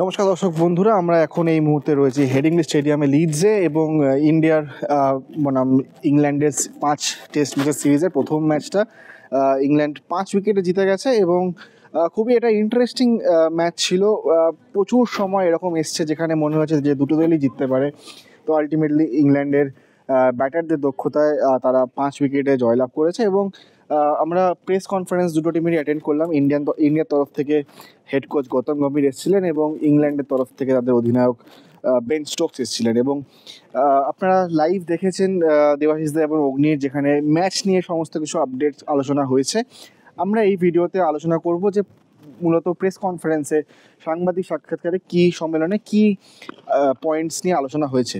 নমস্কার দর্শক বন্ধুরা, আমরা এখন এই মুহূর্তে রয়েছি হেডিংলি স্টেডিয়ামে লিডসে এবং ইন্ডিয়ার বনাম ইংল্যান্ডের 5 টেস্ট ম্যাচের সিরিজের প্রথম ম্যাচটা ইংল্যান্ড 5 উইকেটে জিতে গেছে এবং খুবই এটা ইন্টারেস্টিং ম্যাচ ছিল। প্রচুর সময় এরকম এসছে যেখানে মনে হয়েছে যে দুটো দলই জিততে পারে, তো আলটিমেটলি ইংল্যান্ডের ব্যাটারদের দক্ষতায় তারা 5 উইকেটে জয়লাভ করেছে এবং আমরা প্রেস কনফারেন্স দুটো টিমেরই অ্যাটেন্ড করলাম। ইন্ডিয়ার তরফ থেকে হেড কোচ গৌতম গম্ভীর এসেছিলেন এবং ইংল্যান্ডের তরফ থেকে তাদের অধিনায়ক বেন স্টোকস এসেছিলেন এবং আপনারা লাইভ দেখেছেন দেবাশিস দা এবং অগ্নির, যেখানে ম্যাচ নিয়ে সমস্ত কিছু আপডেট আলোচনা হয়েছে। আমরা এই ভিডিওতে আলোচনা করব যে মূলত প্রেস কনফারেন্সে সাংবাদিক সাক্ষাৎকারে সম্মেলনে কি পয়েন্টস নিয়ে আলোচনা হয়েছে।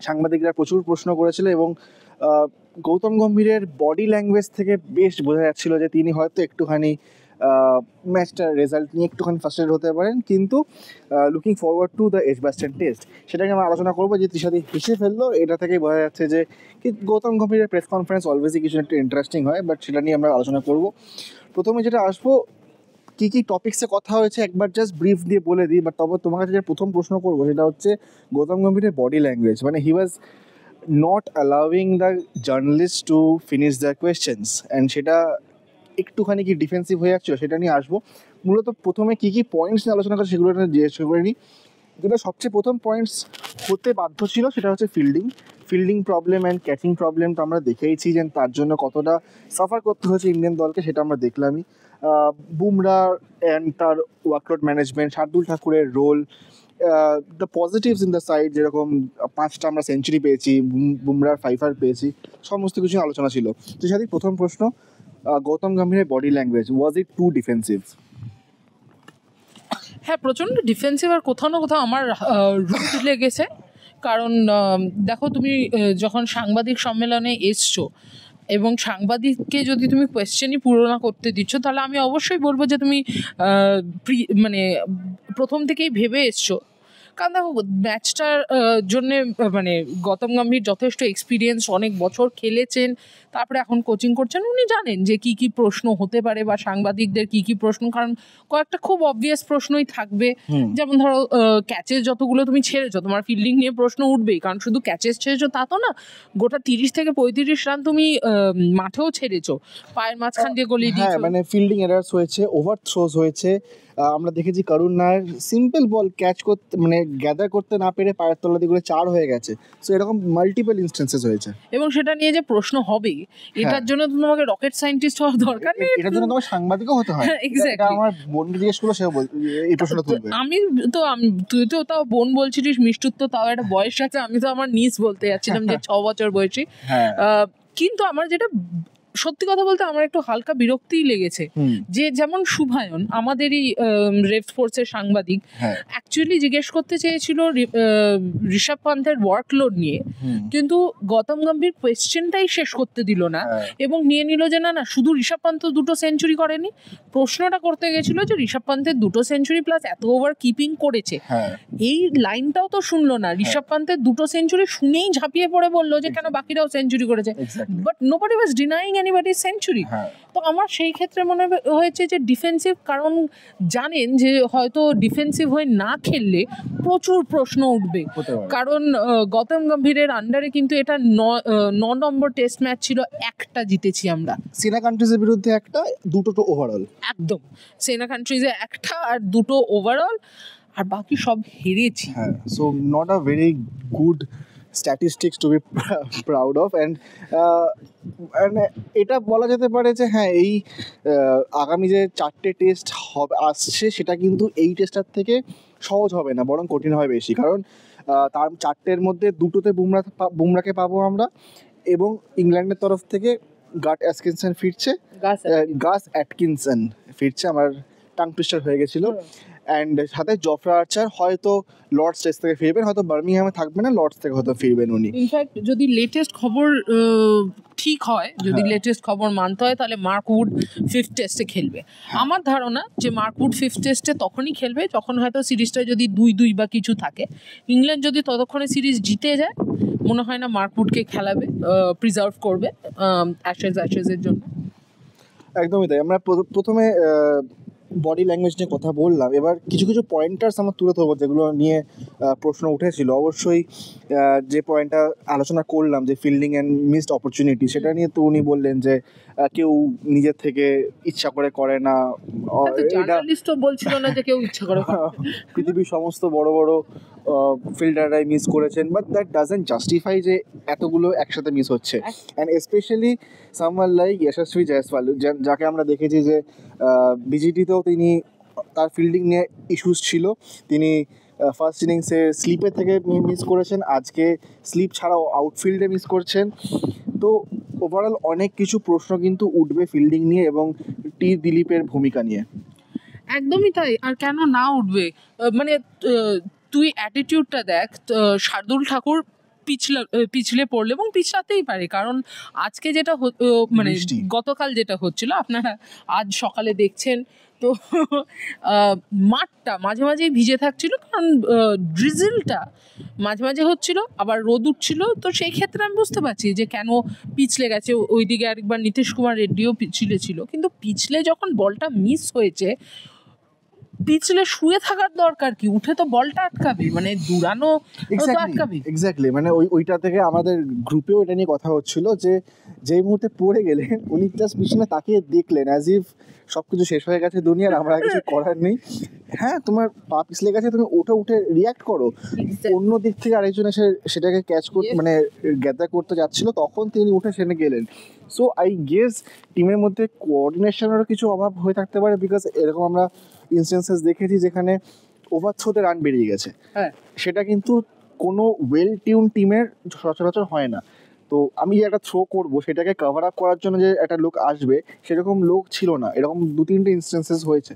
সাংবাদিকরা প্রচুর প্রশ্ন করেছিল এবং গৌতম গম্ভীরের বডি ল্যাঙ্গুয়েজ থেকে বেশ বোঝা যাচ্ছিল যে তিনি হয়তো একটুখানি ম্যাচটার রেজাল্ট নিয়ে একটুখানি ফার্স্টেড হতে পারেন, কিন্তু looking forward to the Edgbaston test সেটাকে আমরা আলোচনা করবো। যে ত্রিশাদি হেসে ফেললো, এটা থেকেই বোঝা যাচ্ছে যে গৌতম গম্ভীরের প্রেস কনফারেন্স অলওয়েজই কিছু একটা ইন্টারেস্টিং হয়, বাট সেটা নিয়ে আমরা আলোচনা করব। প্রথমে যেটা আসবো, কী কী টপিক্সে কথা হয়েছে একবার জাস্ট ব্রিফ দিয়ে বলে দিই, বাট তবে তোমার কাছে যে প্রথম প্রশ্ন করবো সেটা হচ্ছে গৌতম গম্ভীরের বডি ল্যাঙ্গুয়েজ। মানে হি ওয়াজ not allowing the journalists to finish their questions, and সেটা একটুখানি কি ডিফেন্সিভ হয়ে যাচ্ছিলো, সেটা নিয়ে আসবো। মূলত প্রথমে কী কী পয়েন্টস নিয়ে আলোচনা করে সেগুলো জিজ্ঞেস করে নিই। যেটা সবচেয়ে প্রথম পয়েন্টস হতে বাধ্য ছিল সেটা হচ্ছে fielding problem and catching problem. তো আমরা দেখেইছি যে তার জন্য কতটা সাফার করতে হয়েছে ইন্ডিয়ান দলকে, সেটা আমরা দেখলামই। বুমরা অ্যান্ড তার ওয়ার্কলোড ম্যানেজমেন্ট, শার্দুল ঠাকুরের role, the positives in the side, যেরকম 5টা আমরা সেঞ্চুরি পেয়েছি, বুমরার 5 পেয়েছি, সমস্ত কিছু আলোচনা ছিল। তো সাথে প্রথম প্রশ্ন, গৌতম গম্ভীরের বডি ল্যাঙ্গুয়েজ, ওয়াজ ইট টু ডিফেন্সিভ? হ্যাঁ, প্রচণ্ড ডিফেন্সিভ, আর কোথাও না কোথাও আমার রুট লেগেছে। কারণ দেখো, তুমি যখন সাংবাদিক সম্মেলনে এসছো এবং সাংবাদিককে যদি তুমি কোয়েশ্চেনই পুরো না করতে দিচ্ছ, তাহলে আমি অবশ্যই বলবো যে তুমি মানে প্রথম থেকেই ভেবে এসছো। কারণ দেখো, ম্যাচটার জন্যে মানে গৌতম গম্ভীর যথেষ্ট এক্সপিরিয়েন্স, অনেক বছর খেলেছেন, তারপরে এখন কোচিং করছেন। উনি জানেন যে কি কি প্রশ্ন হতে পারে বা সাংবাদিকদের কি কি প্রশ্ন, কারণ কয়েকটা খুব অবভিয়াস প্রশ্নই থাকবে। যেমন ধরো, ক্যাচেস যতগুলো তুমি ছেড়েছো, তোমার ফিল্ডিং নিয়ে প্রশ্ন উঠবেই, কারণ শুধু ক্যাচেস ছেড়েছো তা তো না, গোটা 30 থেকে 35 রান তুমি মাঠেও ছেড়েছো, পায়ের মাঝখান দিয়ে গলিয়ে দিয়েছো। মানে ফিল্ডিং এরার্স হয়েছে, ওভার থ্রোজ হয়েছে। আমরা দেখেছি করুণ নায়ার সিম্পল বল ক্যাচ করতে, মানে গ্যাদার করতে না পেরে পায়ের তলা দিয়ে 4 হয়ে গেছে। সো এরকম মাল্টিপল ইনস্ট্যান্সেস হয়েছে এবং সেটা নিয়ে যে প্রশ্ন হবে, এটার জন্য তোমাকে রকেট সায়েন্টিস্ট হওয়ার দরকার নেই, এটার জন্য তোমার সাংবাদিকও হতে হয়। এটা আমার বোনকে জিজ্ঞেস করলো, সেও এই প্রশ্নটা তুলবে। তুই তো তাও বোন বলছিলিস, মিষ্টুর তো তাও একটা বয়স আছে, আমি তো আমার নিস বলতে যাচ্ছিলাম যে 6 বছর বয়সী। কিন্তু আমার যেটা সত্যি কথা বলতে আমার একটু হালকা বিরক্তিই লেগেছে যে যেমন শুভায়ন আমাদেরই রেড ফোর্সের সাংবাদিক অ্যাকচুয়ালি জিজ্ঞেস করতে চেয়েছিল ঋষভ পান্থের ওয়ার্কলোড নিয়ে, কিন্তু গৌতম গম্ভীর কোয়েশ্চেনটাই শেষ করতে দিল না এবং নিয়ে নিল যে না শুধু ঋষভ পান্থ 2টো সেঞ্চুরি করেনি, প্রশ্নটা করতে গেছিল যে ঋষভ পান্থের 2টো সেঞ্চুরি প্লাস এত ওভার কিপিং করেছে। এই লাইনটাও তো শুনলো না। ঋষভ পান্থের 2টো সেঞ্চুরি শুনেই ঝাঁপিয়ে পড়ে বললো যে কেন বাকিরাও সেঞ্চুরি করেছে, but nobody was denying anybody's century. তো আমার সেই ক্ষেত্রে মনে হয়েছে যে ডিফেন্সিভ, কারণ জানেন যে হয়তো ডিফেন্সিভ হয়ে না খেললে প্রচুর প্রশ্ন উঠবে। কারণ গৌতম গম্ভীরের আন্ডারে কিন্তু এটা 9 নম্বর টেস্ট ম্যাচ ছিল, একটা জিতেছি আমরা, সেনা কান্ট্রিজের বিরুদ্ধে একটা, 2টো তো ওভারঅল। একদম, সেনা কান্ট্রিজে একটা আর 2টো ওভারঅল, আর বাকি সব হেরেছি। So not a very good statistics to be proud of. And এটা বলা যেতে পারে যে হ্যাঁ, এই আগামী যে 4টে টেস্ট আসছে সেটা কিন্তু এই টেস্টটার থেকে সহজ হবে না, বরং কঠিন হবে বেশি। কারণ তার 4টের মধ্যে 2টোতে বুমরাকে পাবো আমরা, এবং ইংল্যান্ডের তরফ থেকে গাস অ্যাটকিনসন ফিরছে। আমার টাং টুইস্টার হয়ে গেছিলো। অ্যান্ড সাথে জফরা আর্চার হয়তো লর্ডস টেস্ট থেকে ফিরবেন, হয়তো বার্মিংহামে থাকবে না, লর্ডস থেকে হয়তো ফিরবেন উনি। ইনফ্যাক্ট যদি লেটেস্ট খবর ঠিক হয়, যদি লেটেস্ট খবর মানতে হয়, তাহলে মার্ক উড 5th টেস্টে খেলবে। আমার ধারণা যে মার্ক উড 5th টেস্টে তখনই খেলবে যখন হয়তো সিরিজটা যদি 2-2 বা কিছু থাকে। ইংল্যান্ড যদি ততক্ষণে সিরিজ জিতে যায়, মনে হয় না মার্ক উডকে খেলাবে, প্রিজার্ভ করবে অ্যাশেজের জন্য। একদমই তাই। আমরা প্রথমে বডি ল্যাঙ্গুয়েজ নিয়ে কথা বললাম, এবার কিছু কিছু পয়েন্টার্স আমার তুলে ধরবো যেগুলো নিয়ে প্রশ্ন উঠেছিল। অবশ্যই যে পয়েন্টটা আলোচনা করলাম যে ফিল্ডিং অ্যান্ড মিসড অপরচুনিটি, সেটা নিয়ে তো উনি বললেন যে কেউ নিজের থেকে ইচ্ছা করে না, জার্নালিস্টও বলছিল না যে কেউ ইচ্ছা করে পৃথিবীর সমস্ত বড় বড় ফিল্ডাররাই মিস করেছেন, বাট দ্যাট ডাজন্ট জাস্টিফাই যে এতগুলো একসাথে মিস হচ্ছে। অ্যান্ড স্পেশালি সামওয়ান লাইক যশস্বী জয়সওয়াল, যাকে আমরা দেখেছি যে বিজিটিতেও তিনি তার ফিল্ডিং নিয়ে ইস্যুস ছিল, তিনি ফার্স্ট ইনিংসে স্লিপে থেকে মিস করেছেন, আজকে স্লিপ ছাড়াও আউটফিল্ডে মিস করছেন। তো ওভারঅল অনেক কিছু প্রশ্ন কিন্তু উঠবে ফিল্ডিং নিয়ে এবং টি দিলীপের ভূমিকা নিয়ে। একদমই তাই, আর কেন না উঠবে, মানে তুই অ্যাটিটিউডটা দেখ, শার্দুল ঠাকুর পিছলে পড়লে, এবং পিছলাতেই পারে, কারণ আজকে যেটা মানে গতকাল যেটা হচ্ছিল আপনারা আজ সকালে দেখছেন, তো মাঠটা মাঝে মাঝেই ভিজে থাকছিল, কারণ ড্রিজলটা মাঝে মাঝে হচ্ছিল, আবার রোদ উঠছিল। তো সেই ক্ষেত্রে আমি বুঝতে পারছি যে কেন পিছলে গেছে। ওইদিকে আরেকবার নীতিশ কুমার রেড্ডিও পিছলে ছিল, কিন্তু পিছলে যখন বলটা মিস হয়েছে, পিছলে শুয়ে থাকার দরকার কি, উঠে তো বলটা আটকাবি, মানে দূরানো আটকাবি। এক্স্যাক্টলি, মানে ওইটা থেকে আমাদের গ্রুপেও এটা নিয়ে কথা হচ্ছিল যে যেই মুহূর্তে পড়ে গেলেন উনি জাস্ট পিছনে তাকিয়ে দেখলেন অ্যাজ ইফ সবকিছু শেষ হয়ে গেছে দুনিয়ার, আমরা কিছু করার নেই। হ্যাঁ, তোমার পা পিছলে গেছে, তুমি উঠে রিয়াক্ট করো। অন্য দিক থেকে আরেকজন এসে সেটাকে ক্যাচ করতে, মানে গ্যাদার করতে যাচ্ছিল, তখন তিনি উঠে সেনে গেলেন। সো আই গেস টিমের মধ্যে কোঅর্ডিনেশনেরও কিছু অভাব হয়ে থাকতে পারে, বিকজ এরকম আমরা ইনস্টেন্সেস দেখেছি যেখানে ওভার থ্রোতে রান বেরিয়ে গেছে। হ্যাঁ, সেটা কিন্তু কোনো ওয়েল টিউন টিমের সচরাচর হয় না। তো আমি যে একটা থ্রো করবো সেটাকে কভার আপ করার জন্য যে একটা লোক আসবে, সেরকম লোক ছিল না। এরকম 2-3টে ইনস্টেন্সেস হয়েছে।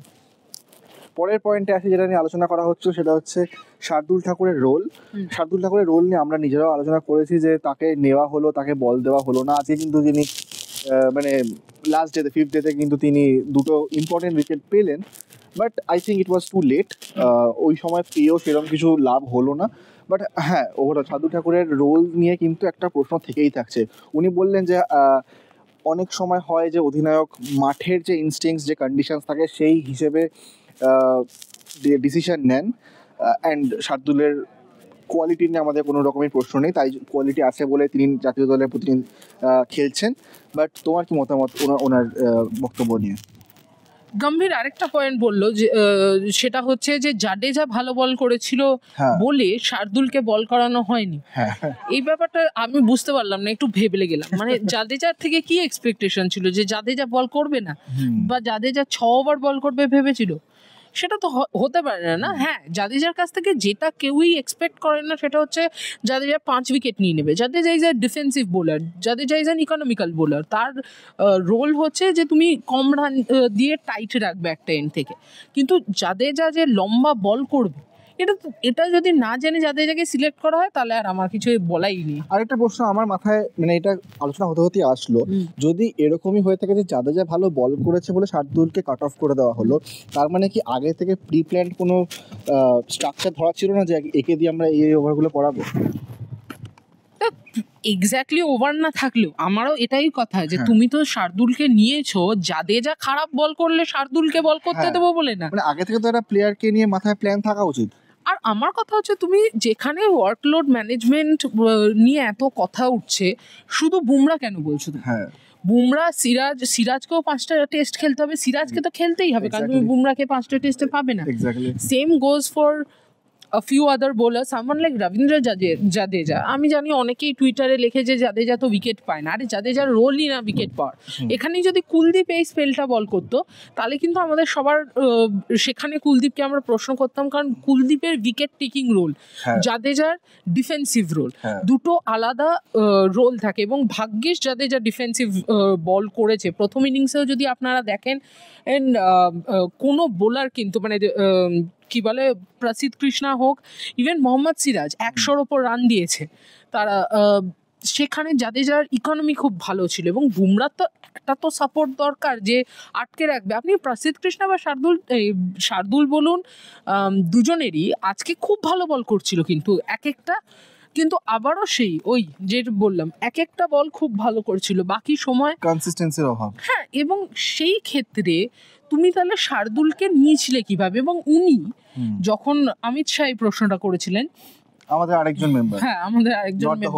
পরের পয়েন্টে আসে যেটা নিয়ে আলোচনা করা হচ্ছে, সেটা হচ্ছে শার্দুল ঠাকুরের রোল। শার্দুল ঠাকুরের রোল নিয়ে আমরা নিজেরাও আলোচনা করেছি যে তাকে নেওয়া হলো, তাকে বল দেওয়া হলো না। আজকে কিন্তু তিনি মানে লাস্ট ডেতে 5th ডেতে কিন্তু তিনি 2টো ইম্পর্টেন্ট উইকেট পেলেন, but I think it was too late. ওই সময় পেয়েও সেরকম কিছু লাভ হলো না। বাট হ্যাঁ, ওভারঅল শার্দুল ঠাকুরের রোল নিয়ে কিন্তু একটা প্রশ্ন থেকেই থাকছে। উনি বললেন যে অনেক সময় হয় যে অধিনায়ক মাঠের যে ইনস্টিংস, যে কন্ডিশনস থাকে সেই হিসেবে ডিসিশন নেন, অ্যান্ড শার্দুলের কোয়ালিটি নিয়ে আমাদের কোনো রকমের প্রশ্ন নেই, তাই কোয়ালিটি আছে বলে তিনি জাতীয় দলের প্রতিদিন খেলছেন। বাট তোমার কি মতামত ওনার বক্তব্য নিয়ে? গম্ভীর আরেকটা পয়েন্ট বললো যে সেটা হচ্ছে যে জাডেজা ভালো বল করেছিল বলে শার্দুলকে বল করানো হয়নি। এই ব্যাপারটা আমি বুঝতে পারলাম না, একটু ভেবলে গেলাম। মানে জাডেজার থেকে কি এক্সপেকটেশন ছিল, যে জাডেজা বল করবে না, বা জাডেজা 6 ওভার বল করবে ভেবেছিল? সেটা তো হতে পারে না। না, হ্যাঁ, জাদেজার কাছ থেকে যেটা কেউই এক্সপেক্ট করে না সেটা হচ্ছে জাদেজা 5 উইকেট নিয়ে নেবে। Jadeja is a defensive bowler, Jadeja is an economical bowler. তার রোল হচ্ছে যে তুমি কম রান দিয়ে টাইট রাখবে একটা এন্ড থেকে, কিন্তু জাদেজা যে লম্বা বল করবে, এটা যদি না জেনে জাদেজাকে সিলেক্ট করা হয় তাহলে আর আমার কিছু বলাই নেই। আরেকটা প্রশ্ন আমার মাথায়, মানে এটা আলোচনা হতে আসলো, যদি এরকমই হয়ে থাকে যে জাদেজা ভালো বল করেছে বলে শার্দুলকে কাট অফ করে দেওয়া হলো, তার মানে কি আগে থেকে প্রি প্ল্যান্ড কোনো স্ট্রাকচার ধরা ছিল না যে একে দিয়ে আমরা এই ওভারগুলো করাবো? এক্স্যাক্টলি ওভার না থাকলেও আমারও এটাই কথা যে তুমি তো শার্দুলকে নিয়েছো, জাদেজা খারাপ বল করলে শার্দুলকে বল করতে দেবো বলে না। মানে আগে থেকে তো একটা প্লেয়ারকে নিয়ে মাথায় প্ল্যান থাকা উচিত। আর আমার কথা হচ্ছে, তুমি যেখানে ওয়ার্কলোড ম্যানেজমেন্ট নিয়ে এত কথা উঠছে, শুধু বুমরা কেন বলছো? হ্যাঁ, বুমরা, সিরাজকেও 5টা টেস্ট খেলতে হবে, সিরাজকে তো খেলতেই হবে, কারণ তুমি বুমরাকে 5টা টেস্টে পাবে না। Same goes for a few other bowlers, someone like Rabindra Jadeja. আমি জানি অনেকেই টুইটারে লেখে যে জাদেজা তো উইকেট পায় না। আরে জাদেজার রোলই না উইকেট পাওয়ার। এখানে যদি কুলদীপ এই স্পেলটা বল করতো তাহলে কিন্তু আমাদের সবার সেখানে কুলদীপকে আমরা প্রশ্ন করতাম, কারণ কুলদীপের উইকেট টেকিং রোল, জাদেজার ডিফেন্সিভ রোল, দুটো আলাদা রোল থাকে। এবং ভাগ্যিস জাদেজা ডিফেন্সিভ বল করেছে। প্রথম ইনিংসেও যদি আপনারা দেখেন, কোনো বোলার কিন্তু মানে কি বলে, প্রসিদ্ধ কৃষ্ণা হোক, ইভেন মোহাম্মদ সিরাজ 100-র ওপর রান দিয়েছে তারা। সেখানে জাদেজার ইকোনমি খুব ভালো ছিল, এবং বুমরার তো একটা তো সাপোর্ট দরকার যে আটকে রাখবে। আপনি প্রসিদ্ধ কৃষ্ণা বা শার্দুল বলুন, দুজনেরই আজকে খুব ভালো বল করছিল, কিন্তু কিন্তু আবারও সেই ওই যে বললাম, একটা বল খুব ভালো করছিল, বাকি সময় কনসিস্টেন্সির অভাব। হ্যাঁ, এবং সেই ক্ষেত্রে তুমি তাহলে শার্দুলকে নিয়েছিলে কিভাবে? এবং উনি যখন অমিত শাহ এই প্রশ্নটা করেছিলেন, আমাদের আরেকজন মেম্বার, হ্যাঁ আমাদের আরেকজন মেম্বার,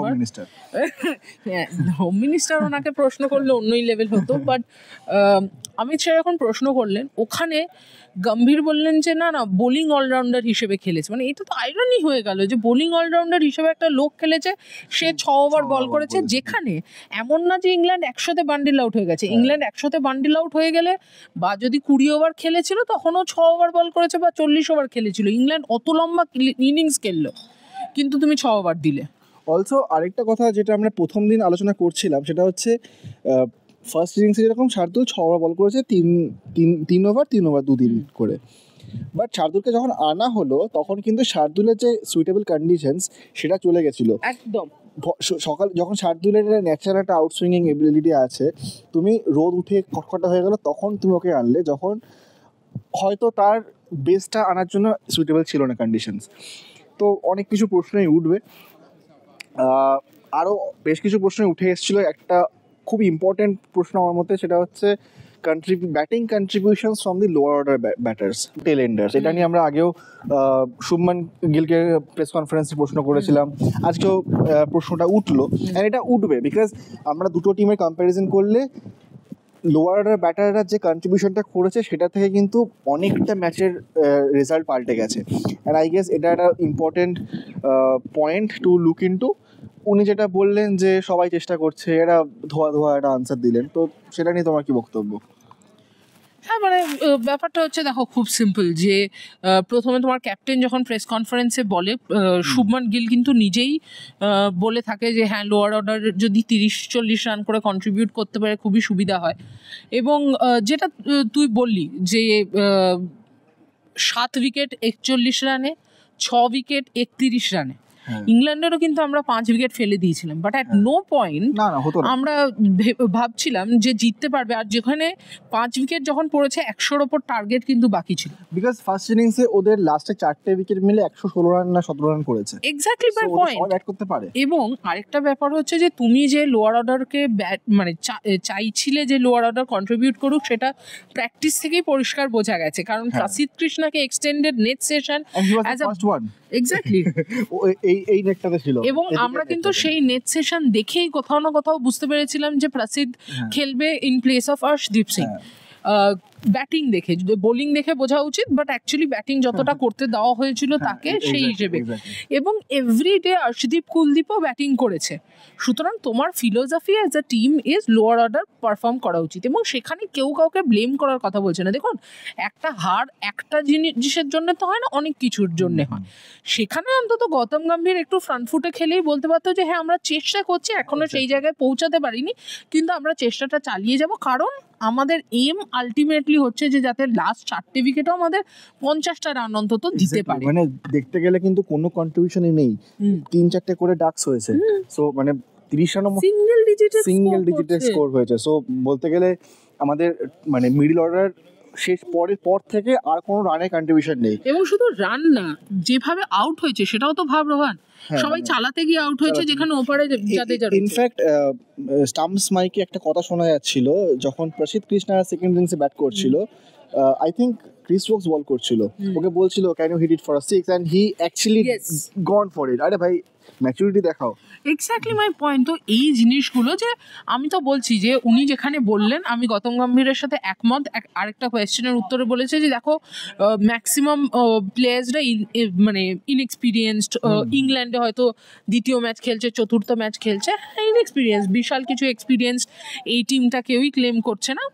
হোম মিনিস্টার ওনাকে প্রশ্ন করলে অন্যই লেভেল হতো, বাট অমিত শাহ যখন প্রশ্ন করলেন ওখানে গম্ভীর বললেন যে না না বোলিং অলরাউন্ডার হিসেবে খেলেছে। মানে এটা তো আইরনি হয়ে গেল যে বোলিং অলরাউন্ডার হিসেবে একটা লোক খেলেছে, সে 6 ওভার বল করেছে, যেখানে এমন না যে ইংল্যান্ড 100তে বান্ডিল আউট হয়ে গেছে। ইংল্যান্ড 100তে বান্ডিল আউট হয়ে গেলে বা যদি 20 ওভার খেলেছিল তখনও 6 ওভার বল করেছে বা 40 ওভার খেলেছিল। ইংল্যান্ড অত লম্বা ইনিংস খেললো কিন্তু তুমি 6 ওভার দিলে। অলসো আরেকটা কথা যেটা আমরা প্রথম দিন আলোচনা করছিলাম সেটা হচ্ছে ফার্স্ট ইনিংসে যেরকম শার্দুল 6 ওভার বল করেছে, তিন ওভার 2 দিন করে, বাট শার্দুলকে যখন আনা হলো তখন কিন্তু শার্দুলের যে সুইটেবল কন্ডিশনস সেটা চলে গেছিলো একদম। সকাল যখন শার্দুলের ন্যাচারাল একটা আউটসুইংিং এবিলিটি আছে, তুমি রোদ উঠে কটকটা হয়ে গেল তখন তুমি ওকে আনলে, যখন হয়তো তার বেসটা আনার জন্য সুইটেবল ছিল না কন্ডিশনস। তো অনেক কিছু প্রশ্নই উঠবে, আরও বেশ কিছু প্রশ্নই উঠে এসেছিলো। একটা খুব ইম্পর্টেন্ট প্রশ্ন আমার মতে, সেটা হচ্ছে batting contributions from the lower order batters, tail enders. এটা নিয়ে আমরা আগেও শুভমান গিলকে প্রেস কনফারেন্সে প্রশ্ন করেছিলাম, আজকেও প্রশ্নটা উঠলো, অ্যান্ড এটা উঠবে বিকজ আমরা দুটো টিমের কম্প্যারিজন করলে লোয়ার অর্ডার ব্যাটাররা যে কন্ট্রিবিউশনটা করেছে সেটা থেকে কিন্তু অনেকটা ম্যাচের রেজাল্ট পাল্টে গেছে। অ্যান্ড আই গেস এটা একটা important point to look into. উনি যেটা বললেন যে সবাই চেষ্টা করছে, এরা ধোয়া একটা আনসার দিলেন, তো সেটা নিয়ে তোমার কি বক্তব্য? হ্যাঁ মানে ব্যাপারটা হচ্ছে দেখো খুব সিম্পল, যে প্রথমে তোমার ক্যাপ্টেন যখন প্রেস কনফারেন্সে বলে, শুভমান গিল কিন্তু নিজেই বলে থাকে যে হ্যাঁ লোয়ার অর্ডার যদি 30-40 রান করে কন্ট্রিবিউট করতে পারে খুবই সুবিধা হয়। এবং যেটা তুই বললি যে 7 উইকেট 41 রানে, 6 উইকেট 31 রানে, ইংল্যান্ডেরও কিন্তু আমরা 5 উইকেট ফেলে দিয়েছিলাম, বাট অ্যাট নো পয়েন্ট আমরা ভাবছিলাম যে জিততে পারবে। আর যেখানে 5 উইকেট যখন পড়েছে 100-র ওপর টার্গেট কিন্তু বাকি ছিল, বিকজ ফার্স্ট ইনিংসে ওদের লাস্টে 4টে উইকেট মিলে 116 রান না 17 রান করেছে। এক্স্যাক্টলি মাই পয়েন্ট, ব্যাট করতে পারে। এবং আরেকটা ব্যাপার হচ্ছে যে তুমি যে লোয়ার অর্ডারকে মানে চাইছিলে যে লোয়ার অর্ডার কন্ট্রিবিউট করুক, সেটা প্র্যাকটিস থেকেই পরিষ্কার বোঝা গেছে, কারণ প্রসিদ্ধ কৃষ্ণাকে এক্সটেন্ডেড নেট সেশন এক্স্যাক্টলি এই নেটটাতে ছিল, এবং আমরা কিন্তু সেই নেট সেশন দেখেই কোথাও না কোথাও বুঝতে পেরেছিলাম যে প্রসিদ্ধ খেলবে in place of Arshdeep Singh. Batting দেখে, বোলিং দেখে বোঝা উচিত, বাট অ্যাকচুয়ালি ব্যাটিং যতটা করতে দেওয়া হয়েছিল তাকে সেই হিসেবে, এবং এভরিডে অর্শদীপ কুলদীপও ব্যাটিং করেছে। সুতরাং তোমার philosophy as a team is lower order perform করা উচিত, এবং সেখানে কেউ কাউকে ব্লেম করার কথা বলছে না। দেখুন একটা হার একটা জিনিসের জন্য তো হয় না, অনেক কিছুর জন্য হয়। সেখানে অন্তত গৌতম গম্ভীর একটু ফ্রন্ট ফুটে খেলেই বলতে পারতো যে হ্যাঁ আমরা চেষ্টা করছি, এখনো সেই জায়গায় পৌঁছাতে পারিনি কিন্তু আমরা চেষ্টাটা চালিয়ে যাব, কারণ আমাদের এম আলটিমেটলি হচ্ছে যে যাতে লাস্ট 4টে উইকেটও আমাদের 50টা রান অন্তত দিতে পারে। মানে দেখতে গেলে কিন্তু কোনো কন্ট্রিবিউশনই নেই, 3-4টে করে ডাকস হয়েছে, সো মানে 30 রানও সিঙ্গেল ডিজিটের স্কোর হয়েছে। সো বলতে গেলে আমাদের মানে মিডল অর্ডার শেষ পর থেকে আর কোনো রানের কন্ট্রিবিউশন নেই। এবং শুধু রান না, যেভাবে আউট হয়েছে সেটাও তো ভাব রোহান, সবাই চালাতে গিয়ে আউট হয়েছে, যেখানে ওপারে জাদেজা। ইনফ্যাক্ট স্টাম্পস মাইকে একটা কথা শোনা যাচ্ছিল যখন প্রসিদ্ধ কৃষ্ণা সেকেন্ড ইনিংসে ব্যাট করছিল, I think Chris Woakes bowl করছিল, ওকে বলছিল can you hit it for a 6 and he actually gone for it. আরে ভাই ম্যাচুরিটি দেখাও। Exactly my point. তো এই জিনিসগুলো যে আমি তো বলছি যে উনি যেখানে বললেন, আমি গৌতম গম্ভীরের সাথে একমত। আরেকটা কোয়েশ্চেনের উত্তরে বলেছে যে দেখো ম্যাক্সিমাম প্লেয়ার্সরা মানে ইনএক্সপিরিয়েন্সড, ইংল্যান্ডে হয়তো দ্বিতীয় ম্যাচ খেলছে, চতুর্থ ম্যাচ খেলছে, ইনএক্সপিরিয়েন্স, বিশাল কিছু এক্সপিরিয়েন্স এই টিমটা কেউই ক্লেম করছে না।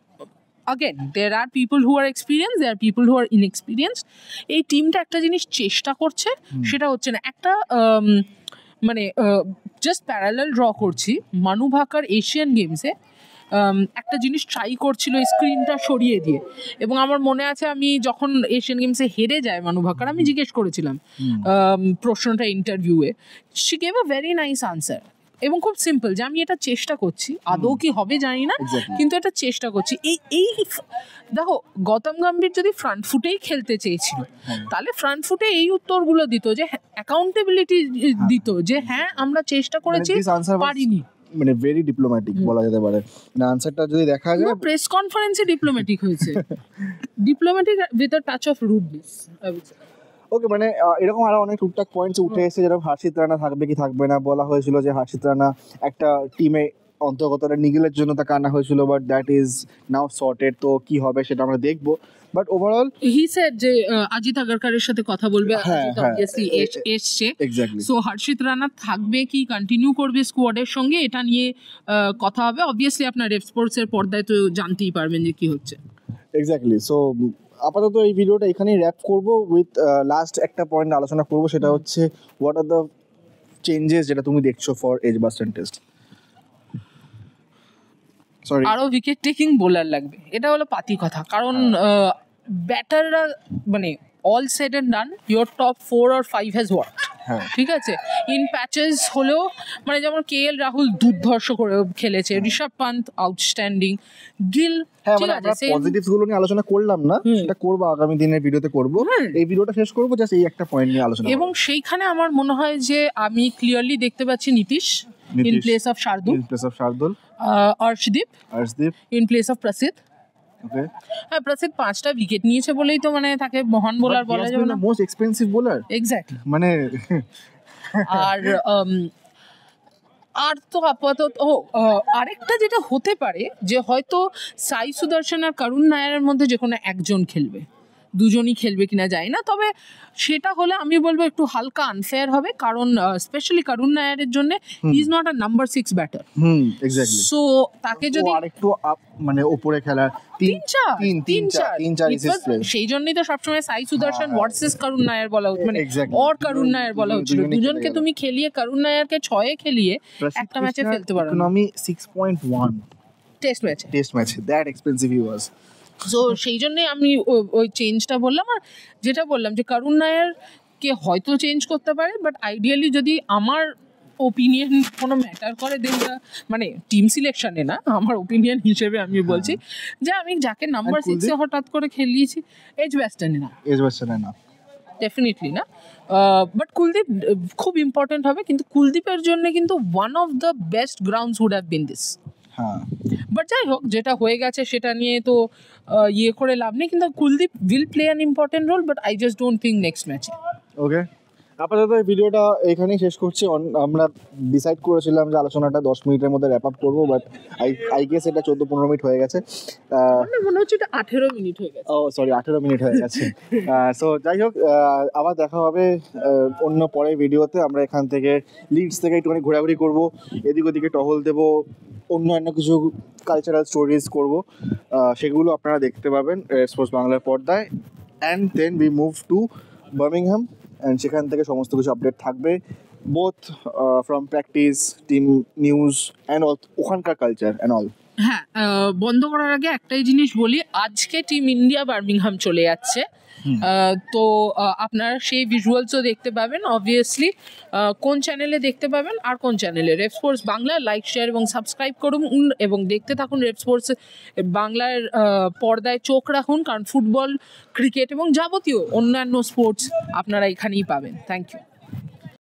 Again, there are people who are experienced, there are people who are inexperienced. এই টিমটা একটা জিনিস চেষ্টা করছে, সেটা হচ্ছে না একটা মানে জাস্ট প্যারালাল ড্র করছি। মানু ভাকার এশিয়ান গেমসে একটা জিনিস ট্রাই করছিল স্ক্রিনটা সরিয়ে দিয়ে, এবং আমার মনে আছে আমি যখন এশিয়ান গেমসে হেরে যায় মানু ভাকার, আমি জিজ্ঞেস করেছিলাম প্রশ্নটা ইন্টারভিউয়ে, she gave a very nice answer, এবং খুব সিম্পল যে আমি এটা চেষ্টা করছি, আদৌ কি হবে জানি না, কিন্তু এটা চেষ্টা করছি। এই দেখো গৌতম গম্ভীর যদি ফ্রন্ট ফুটেই খেলতে চেয়েছিল তাহলে ফ্রন্ট ফুটে এই উত্তরগুলো দিত, যে অ্যাকাউন্টেবিলিটি দিত, যে হ্যাঁ আমরা চেষ্টা করেছি, পারিনি। মানে ভেরি ডিপ্লোম্যাটিক বলা যেতে পারে। না আনসারটা যদি দেখা যায় প্রেস কনফারেন্সে ডিপ্লোম্যাটিক হয়েছে, diplomatic with a touch of rudeness. Okay, মানে এরকম আরো অনেক টুকটাক পয়েন্টস উঠে এসেছে, যেরকম হার্ষিত রানা থাকবে কি থাকবে না, বলা হয়েছিল যে হার্ষিত রানা একটা টিমে অন্তর্গত নিগিলের জন্য তাকে আনা হয়েছিল, but that is now sorted. তো কি হবে সেটা আমরা দেখবো, বাট ওভারঅল হি সেড যে অজিত আগারকারের সাথে কথা বলবে, হ্যাঁ, অজিত হ্যাঁ, অবভিয়াসলি এসছে। এক্স্যাক্টলি। সো হর্ষিত রানা থাকবে কি কন্টিনিউ করবে স্কোয়াডের সঙ্গে, এটা নিয়ে কথা হবে। অবভিয়াসলি আপনার রেফ স্পোর্টস এর পর্দায় তো জানতেই পারবেন যে কি হচ্ছে। এক্স্যাক্টলি। সো আপাতত এই ভিডিওটা এখানেই র্যাপ করবো উইথ লাস্ট একটা পয়েন্ট আলোচনা করবো, সেটা হচ্ছে হোয়াট আর দ্য চেঞ্জেস যেটা তুমি দেখছো ফর এজবাস্টন টেস্ট। সরি, আরো উইকেট টেকিং বোলার লাগবে, এটা হলো পাতি কথা। কারণ ব্যাটাররা মানে all said and done your top 4 or 5 has worked, ঠিক আছে। ইন প্যাচেস হলেও মানে যেমন KL রাহুল দুর্ধর্ষ করে খেলেছে, ঋষভ পান্ত আউটস্ট্যান্ডিং, গিল, ঠিক আছে। পজিটিভস গুলো নিয়ে আলোচনা করলাম না, সেটা করবো আগামী দিনের ভিডিওতে করবো। এই ভিডিওটা শেষ করবো জাস্ট এই একটা পয়েন্ট নিয়ে আলোচনা। এবং সেইখানে আমার মনে হয় যে আমি ক্লিয়ারলি দেখতে পাচ্ছি Nitish in place of Shardul, Arshdeep in place of প্রসিদ্ধ। ওকে, হ্যাঁ, প্রসিদ্ধ 5টা উইকেট নিয়েছে বলেই তো মানে তাকে মহান বোলার বলা যাবে না, মোস্ট এক্সপেন্সিভ বোলার। এক্স্যাক্টলি। মানে আর আর তো আপাতত আরেকটা যেটা হতে পারে যে হয়তো সাই সুদর্শন আর করুণ নায়ারের মধ্যে যে কোনো একজন খেলবে, দুজনই খেলবে কিনা যায় না। তবে সেটা হলে আমি বলবো একটু হালকা আনফেয়ার হবে, কারণ স্পেশালি করুণ নায়ারের জন্য he is not a number 6 batter. Exactly. So তাকে যদি আরেকটু মানে উপরে খেলা তিন চার সেই জন্যই তো সবসময় সাই সুদর্শন ভার্সেস করুণ নায়ার বলা হচ্ছে, মানে অর করুণ নায়ার বলা হচ্ছিল। দুজনকে তুমি খেলিয়ে করুণ নায়ারকে 6-এ খেলিয়ে একটা ম্যাচে ফেলতে পারো না। ইকোনমি 6.1 টেস্ট ম্যাচে that expensive he was. So সেই জন্যই আমি ওই চেঞ্জটা বললাম। আর যেটা বললাম যে করুণ নায়ারকে হয়তো চেঞ্জ করতে পারে, বাট আইডিয়ালি যদি আমার ওপিনিয়ন কোনো ম্যাটার করে দেনটা মানে টিম সিলেকশনে না, আমার ওপিনিয়ন হিসেবে আমি বলছি যে আমি যাকে নাম্বার 6-এ হঠাৎ করে খেলিয়েছি এজবাস্টনে না, ডেফিনেটলি না। বাট কুলদীপ খুব ইম্পর্টেন্ট হবে, কিন্তু কুলদীপের জন্য কিন্তু one of the best grounds would have been this. But যাই হোক, যেটা হয়ে গেছে সেটা নিয়ে তো ইয়ে করে লাভ নেই, কিন্তু Kuldeep will play an important role, but I just don't think next ম্যাচে। ওকে, আপাতত এই ভিডিওটা এখানেই শেষ করছি। আমরা ডিসাইড করেছিলাম যে আলোচনাটা 10 মিনিটের মধ্যে র্যাপ আপ করবো, বাট আই গেস এটা 14-15 মিনিট হয়ে গেছে। মনে হচ্ছে এটা 18 মিনিট হয়ে গেছে। ও সরি, 18 মিনিট হয়ে গেছে। সো যাই হোক, আবার দেখা হবে অন্য পরের ভিডিওতে। আমরা এখান থেকে লিডস থেকে একটুখানি ঘোরাঘুরি করবো, এদিক ওদিকে টহল দেবো, অন্য কিছু কালচারাল স্টোরিজ করবো, সেগুলো আপনারা দেখতে পাবেন স্পোর্টস বাংলার পর্দায়। And then we move to Birmingham, and সেখান থেকে সমস্ত কিছু আপডেট থাকবে, both from practice, team news and ওখানকার কালচার অ্যান্ড অল। হ্যাঁ, বন্ধ করার আগে একটাই জিনিস বলি, আজকে টিম ইন্ডিয়া বার্মিংহাম চলে যাচ্ছে। তো আপনারা সেই ভিজুয়ালসও দেখতে পাবেন অবভিয়াসলি। কোন চ্যানেলে দেখতে পাবেন আর কোন চ্যানেলে? রেফ স্পোর্টস বাংলা। লাইক, শেয়ার এবং সাবস্ক্রাইব করুন এবং দেখতে থাকুন রেফ স্পোর্টস বাংলার পর্দায় চোখ রাখুন, কারণ ফুটবল, ক্রিকেট এবং যাবতীয় অন্যান্য স্পোর্টস আপনারা এখানেই পাবেন। Thank you.